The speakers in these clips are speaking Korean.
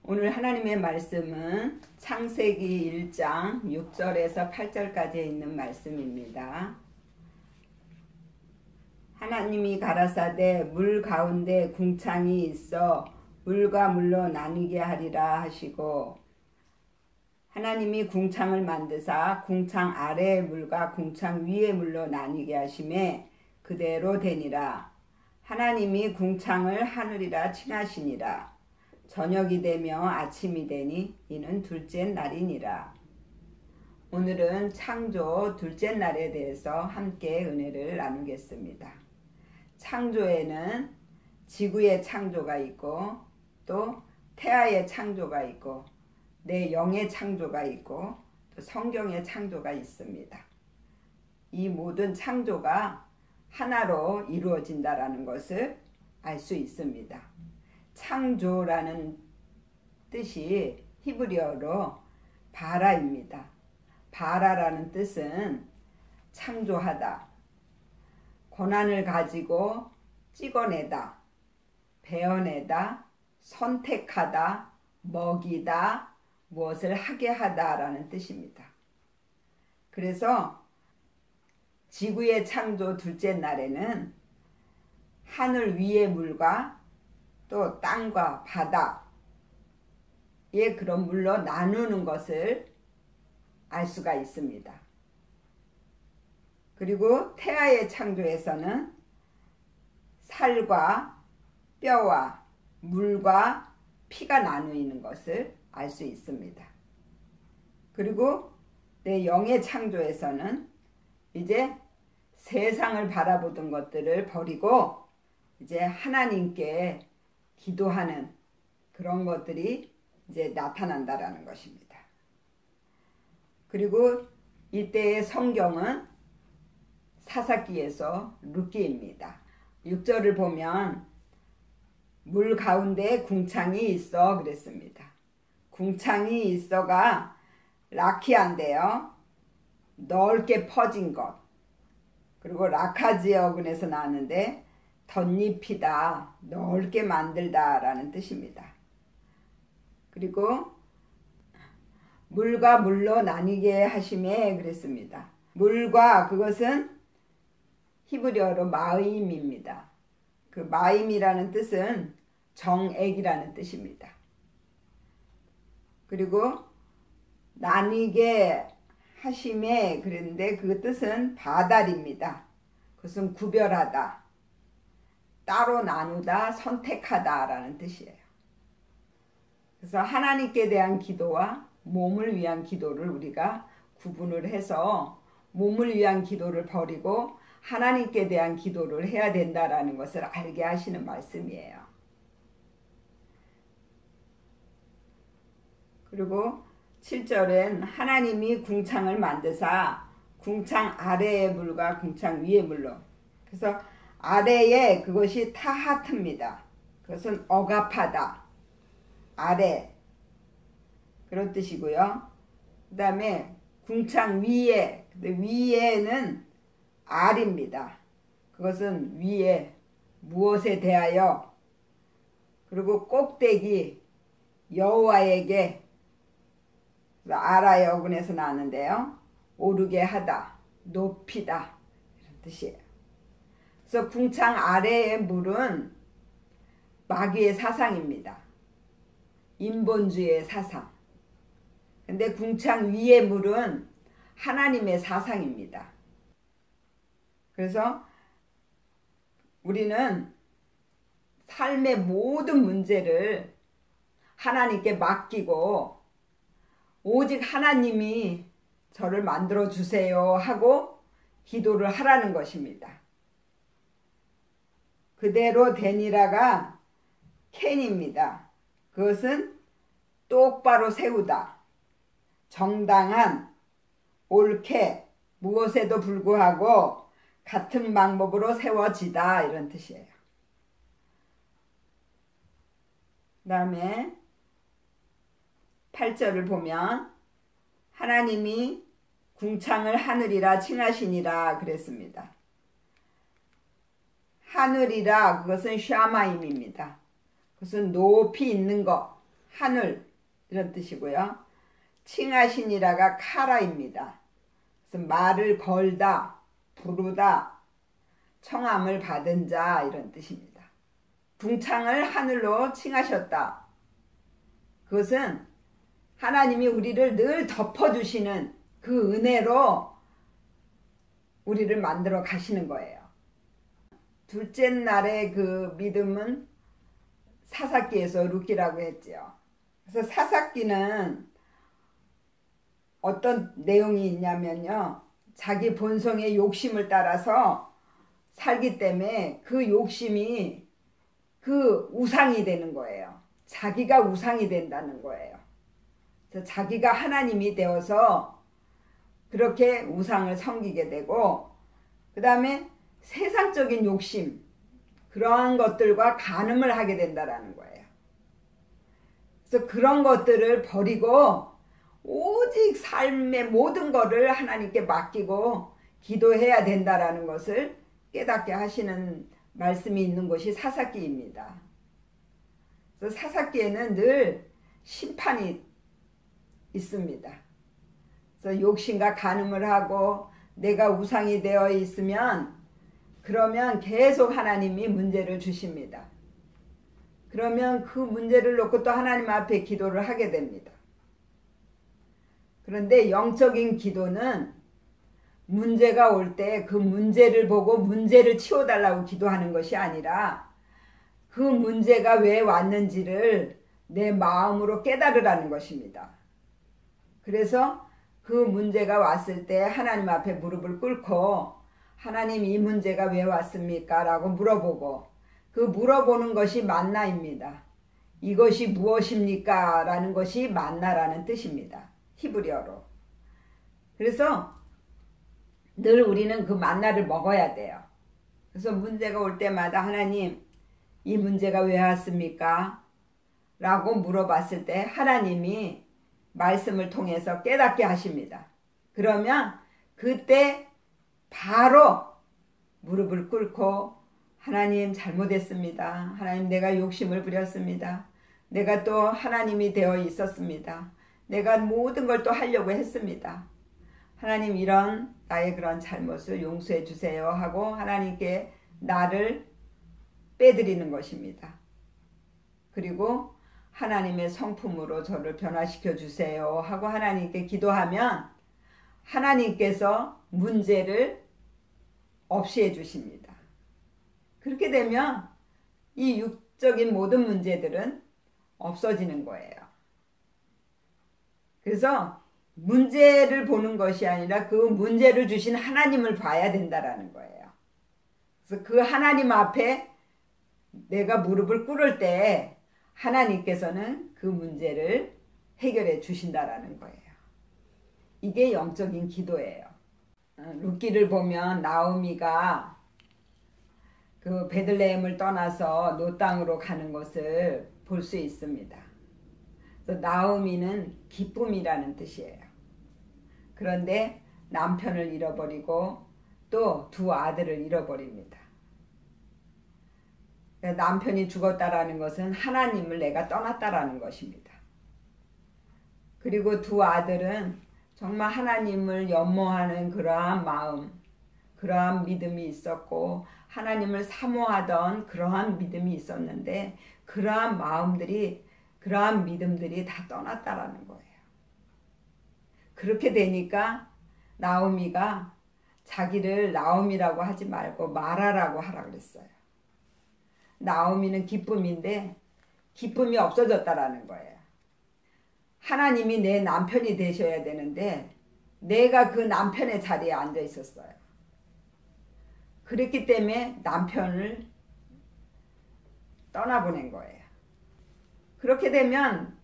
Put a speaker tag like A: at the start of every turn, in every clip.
A: 오늘 하나님의 말씀은 창세기 1장 6절에서 8절까지 있는 말씀입니다. 하나님이 가라사대 물 가운데 궁창이 있어 물과 물로 나뉘게 하리라 하시고, 하나님이 궁창을 만드사 궁창 아래의 물과 궁창 위의 물로 나뉘게 하심에 그대로 되니라. 하나님이 궁창을 하늘이라 칭하시니라. 저녁이 되며 아침이 되니 이는 둘째 날이니라. 오늘은 창조 둘째 날에 대해서 함께 은혜를 나누겠습니다. 창조에는 지구의 창조가 있고 또 태아의 창조가 있고 내 영의 창조가 있고 또 성경의 창조가 있습니다. 이 모든 창조가 하나로 이루어진다라는 것을 알 수 있습니다. 창조라는 뜻이 히브리어로 바라입니다. 바라라는 뜻은 창조하다, 고난을 가지고 찍어내다, 베어내다, 선택하다, 먹이다, 무엇을 하게 하다라는 뜻입니다. 그래서 지구의 창조 둘째 날에는 하늘 위의 물과 또 땅과 바다의 그런 물로 나누는 것을 알 수가 있습니다. 그리고 태아의 창조에서는 살과 뼈와 물과 피가 나누는 것을 알 수 있습니다. 그리고 내 영의 창조에서는 이제 세상을 바라보던 것들을 버리고 이제 하나님께 기도하는 그런 것들이 이제 나타난다라는 것입니다. 그리고 이때의 성경은 사사기에서 룻기입니다. 6절을 보면 물 가운데 궁창이 있어 그랬습니다. 궁창이 있어가 라키아인데요, 넓게 퍼진 것. 그리고 라카지의 어근에서 나왔는데 덧입히다, 넓게 만들다 라는 뜻입니다. 그리고 물과 물로 나뉘게 하심에 그랬습니다. 물과, 그것은 히브리어로 마임입니다. 그 마임이라는 뜻은 정액이라는 뜻입니다. 그리고 나뉘게 하심에 그랬는데 그 뜻은 바달입니다. 그것은 구별하다, 따로 나누다, 선택하다 라는 뜻이에요. 그래서 하나님께 대한 기도와 몸을 위한 기도를 우리가 구분을 해서 몸을 위한 기도를 버리고 하나님께 대한 기도를 해야 된다라는 것을 알게 하시는 말씀이에요. 그리고 7절엔 하나님이 궁창을 만드사 궁창 아래의 물과 궁창 위의 물로, 그래서 아래에 그것이 타하트입니다. 그것은 억압하다, 아래, 그런 뜻이고요. 그 다음에 궁창 위에, 위에는 알입니다. 그것은 위에, 무엇에 대하여. 그리고 꼭대기, 여호와에게, 아라의 어근에서 나왔는데요, 오르게 하다, 높이다 이런 뜻이에요. 그래서 궁창 아래의 물은 마귀의 사상입니다. 인본주의의 사상. 근데 궁창 위의 물은 하나님의 사상입니다. 그래서 우리는 삶의 모든 문제를 하나님께 맡기고 오직 하나님이 저를 만들어 주세요 하고 기도를 하라는 것입니다. 그대로 되니라가 켄입니다. 그것은 똑바로 세우다, 정당한, 옳게, 무엇에도 불구하고 같은 방법으로 세워지다 이런 뜻이에요. 그 다음에 8절을 보면 하나님이 궁창을 하늘이라 칭하시니라 그랬습니다. 하늘이라, 그것은 샤마임입니다. 그것은 높이 있는 것, 하늘 이런 뜻이고요. 칭하시니라가 카라입니다. 그래서 말을 걸다, 부르다, 청함을 받은 자 이런 뜻입니다. 궁창을 하늘로 칭하셨다. 그것은 하나님이 우리를 늘 덮어주시는 그 은혜로 우리를 만들어 가시는 거예요. 둘째 날의 그 믿음은 사사기에서 룻기라고 했죠. 그래서 사사기는 어떤 내용이 있냐면요. 자기 본성의 욕심을 따라서 살기 때문에 그 욕심이 그 우상이 되는 거예요. 자기가 우상이 된다는 거예요. 그래서 자기가 하나님이 되어서 그렇게 우상을 섬기게 되고, 그 다음에 세상적인 욕심, 그러한 것들과 간음을 하게 된다는 거예요. 그래서 그런 것들을 버리고 오직 삶의 모든 것을 하나님께 맡기고 기도해야 된다라는 것을 깨닫게 하시는 말씀이 있는 것이 사사기입니다. 그래서 사사기에는 늘 심판이 있습니다. 그래서 욕심과 간음을 하고 내가 우상이 되어 있으면 그러면 계속 하나님이 문제를 주십니다. 그러면 그 문제를 놓고 또 하나님 앞에 기도를 하게 됩니다. 그런데 영적인 기도는 문제가 올 때 그 문제를 보고 문제를 치워달라고 기도하는 것이 아니라 그 문제가 왜 왔는지를 내 마음으로 깨달으라는 것입니다. 그래서 그 문제가 왔을 때 하나님 앞에 무릎을 꿇고 하나님 이 문제가 왜 왔습니까? 라고 물어보고, 그 물어보는 것이 만나입니다. 이것이 무엇입니까? 라는 것이 만나라는 뜻입니다. 히브리어로. 그래서 늘 우리는 그 만나를 먹어야 돼요. 그래서 문제가 올 때마다 하나님 이 문제가 왜 왔습니까? 라고 물어봤을 때 하나님이 말씀을 통해서 깨닫게 하십니다. 그러면 그때 바로 무릎을 꿇고 하나님 잘못했습니다. 하나님 내가 욕심을 부렸습니다. 내가 또 하나님이 되어 있었습니다. 내가 모든 걸 또 하려고 했습니다. 하나님 이런 나의 그런 잘못을 용서해 주세요 하고 하나님께 나를 빼드리는 것입니다. 그리고 하나님의 성품으로 저를 변화시켜 주세요 하고 하나님께 기도하면 하나님께서 문제를 없이 해 주십니다. 그렇게 되면 이 육적인 모든 문제들은 없어지는 거예요. 그래서 문제를 보는 것이 아니라 그 문제를 주신 하나님을 봐야 된다라는 거예요. 그래서 그 하나님 앞에 내가 무릎을 꿇을 때 하나님께서는 그 문제를 해결해 주신다라는 거예요. 이게 영적인 기도예요. 룻기를 보면 나오미가 그 베들레헴을 떠나서 노 땅으로 가는 것을 볼 수 있습니다. 그래서 나오미는 기쁨이라는 뜻이에요. 그런데 남편을 잃어버리고 또 두 아들을 잃어버립니다. 남편이 죽었다라는 것은 하나님을 내가 떠났다라는 것입니다. 그리고 두 아들은 정말 하나님을 연모하는 그러한 마음, 그러한 믿음이 있었고 하나님을 사모하던 그러한 믿음이 있었는데 그러한 마음들이, 그러한 믿음들이 다 떠났다라는 거예요. 그렇게 되니까 나오미가 자기를 나오미라고 하지 말고 마라라고 하라 그랬어요. 나오미는 기쁨인데 기쁨이 없어졌다라는 거예요. 하나님이 내 남편이 되셔야 되는데 내가 그 남편의 자리에 앉아 있었어요. 그랬기 때문에 남편을 떠나보낸 거예요. 그렇게 되면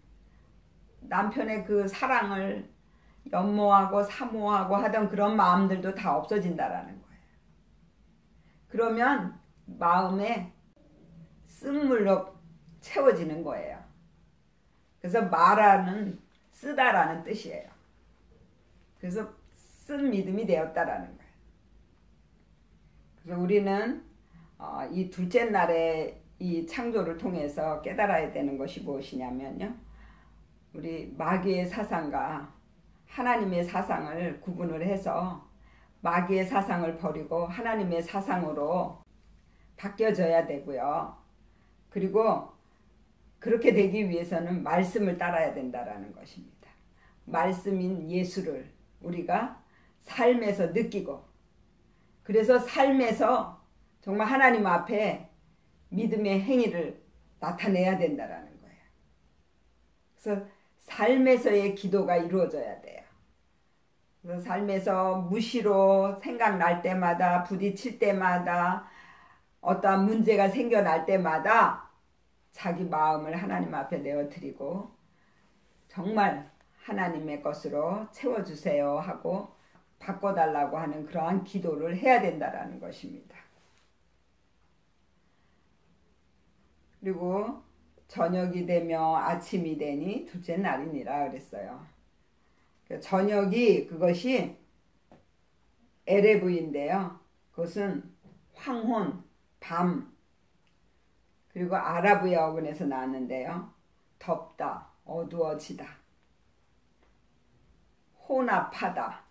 A: 남편의 그 사랑을 연모하고 사모하고 하던 그런 마음들도 다 없어진다라는 거예요. 그러면 마음에 쓴물로 채워지는 거예요. 그래서 마라는 쓰다라는 뜻이에요. 그래서 쓴 믿음이 되었다라는 거예요. 그래서 우리는 이 둘째 날에 이 창조를 통해서 깨달아야 되는 것이 무엇이냐면요. 우리 마귀의 사상과 하나님의 사상을 구분을 해서 마귀의 사상을 버리고 하나님의 사상으로 바뀌어져야 되고요. 그리고 그렇게 되기 위해서는 말씀을 따라야 된다라는 것입니다. 말씀인 예수를 우리가 삶에서 느끼고, 그래서 삶에서 정말 하나님 앞에 믿음의 행위를 나타내야 된다라는 거예요. 그래서 삶에서의 기도가 이루어져야 돼요. 그래서 삶에서 무시로 생각날 때마다, 부딪힐 때마다, 어떠한 문제가 생겨날 때마다 자기 마음을 하나님 앞에 내어드리고 정말 하나님의 것으로 채워주세요 하고 바꿔달라고 하는 그러한 기도를 해야 된다라는 것입니다. 그리고 저녁이 되며 아침이 되니 둘째 날이니라 그랬어요. 저녁이 그것이 에레브인데요. 그것은 황혼, 밤, 그리고 아라브의 어근에서 나왔는데요. 덥다, 어두워지다, 혼합하다,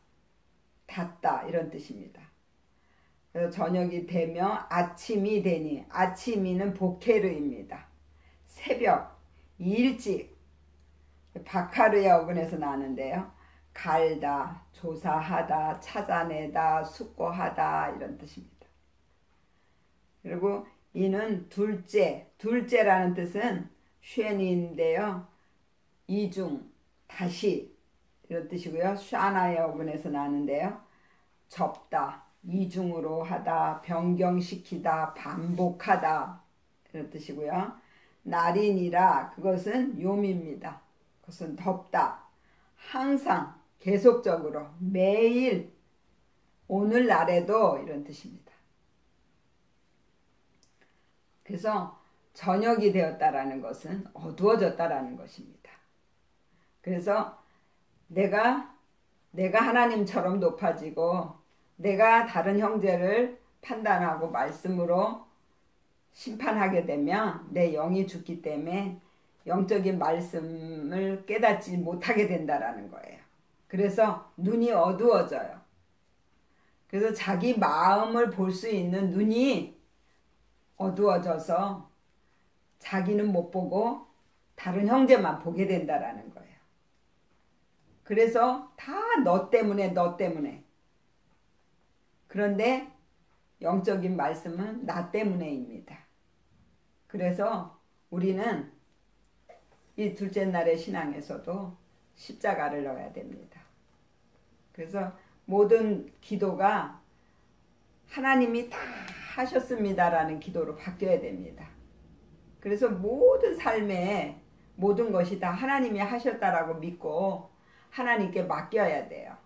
A: 닿다 이런 뜻입니다. 그래서 저녁이 되며 아침이 되니, 아침이는 보케르입니다. 새벽, 일찍, 바카르의 어근에서 나왔는데요. 갈다, 조사하다, 찾아내다, 숙고하다 이런 뜻입니다. 그리고 이는 둘째, 둘째라는 뜻은 쉔인데요. 이중, 다시 이런 뜻이고요. 샤나의 어근에서 나는데요. 접다, 이중으로 하다, 변경시키다, 반복하다 이런 뜻이고요. 날이니라 그것은 요미입니다. 그것은 덥다, 항상 계속적으로 매일 오늘날에도 이런 뜻입니다. 그래서 저녁이 되었다라는 것은 어두워졌다라는 것입니다. 그래서 내가 하나님처럼 높아지고 내가 다른 형제를 판단하고 말씀으로 심판하게 되면 내 영이 죽기 때문에 영적인 말씀을 깨닫지 못하게 된다라는 거예요. 그래서 눈이 어두워져요. 그래서 자기 마음을 볼 수 있는 눈이 어두워져서 자기는 못 보고 다른 형제만 보게 된다라는 거예요. 그래서 다 너 때문에. 그런데 영적인 말씀은 나 때문에입니다. 그래서 우리는 이 둘째 날의 신앙에서도 십자가를 넣어야 됩니다. 그래서 모든 기도가 하나님이 다 하셨습니다라는 기도로 바뀌어야 됩니다. 그래서 모든 삶에 모든 것이 다 하나님이 하셨다라고 믿고 하나님께 맡겨야 돼요.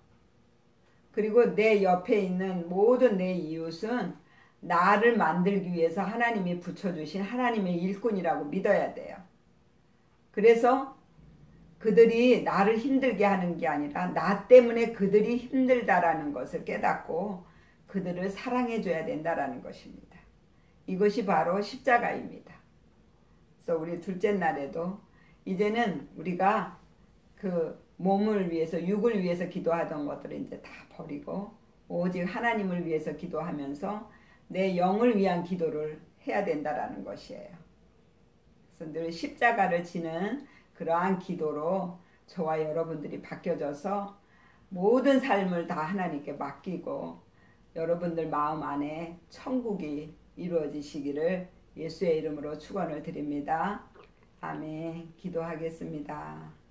A: 그리고 내 옆에 있는 모든 내 이웃은 나를 만들기 위해서 하나님이 붙여주신 하나님의 일꾼이라고 믿어야 돼요. 그래서 그들이 나를 힘들게 하는 게 아니라 나 때문에 그들이 힘들다라는 것을 깨닫고 그들을 사랑해줘야 된다라는 것입니다. 이것이 바로 십자가입니다. 그래서 우리 둘째 날에도 이제는 우리가 그 몸을 위해서, 육을 위해서 기도하던 것들을 이제 다 버리고 오직 하나님을 위해서 기도하면서 내 영을 위한 기도를 해야 된다라는 것이에요. 그래서 늘 십자가를 지는 그러한 기도로 저와 여러분들이 바뀌어져서 모든 삶을 다 하나님께 맡기고 여러분들 마음 안에 천국이 이루어지시기를 예수의 이름으로 축원을 드립니다. 아멘. 기도하겠습니다.